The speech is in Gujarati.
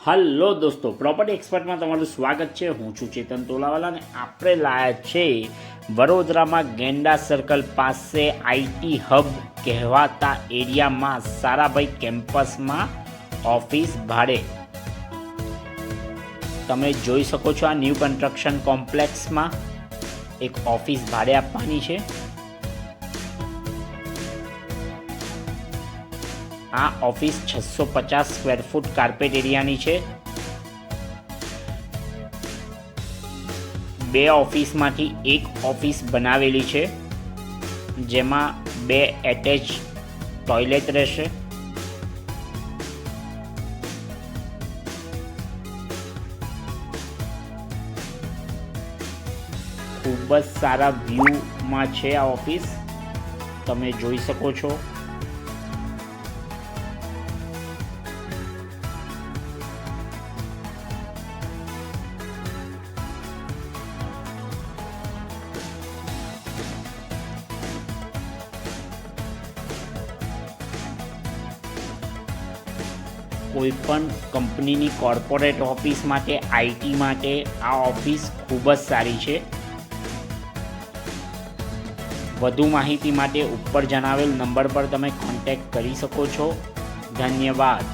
હલો દોસ્તો, પ્રોપર્ટી એક્સપર્ટમાં તમારું સ્વાગત છે। હું છું ચેતન તોલાવાલા અને આપણે લાયા છે વડોદરામાં ગેંડા સર્કલ પાસે આઈટી હબ કહેવાતા એરિયામાં સારાભાઈ કેમ્પસમાં ઓફિસ ભાડે। તમે જોઈ શકો છો આ ન્યૂ કન્સ્ટ્રક્શન કોમ્પ્લેક્સમાં એક ઓફિસ ભાડે આપવાની છે। આ ઓફિસ 650 સ્ક્વેર ફૂટ કાર્પેટ એરિયાની છે। બે ઓફિસમાંથી એક ઓફિસ બનાવેલી છે, જેમાં 2 એટેચ ટોયલેટ રહેશે। ખૂબ જ સારા વ્યૂમાં છે આ ઓફિસ, તમે જોઈ શકો છો। કોઈપણ કંપનીની કોર્પોરેટ ઓફિસ માટે, આઈટી માટે આ ઓફિસ ખૂબ જ સારી છે। વધુ માહિતી માટે ઉપર જણાવેલ નંબર પર તમે કોન્ટેક્ટ કરી શકો છો। ધન્યવાદ।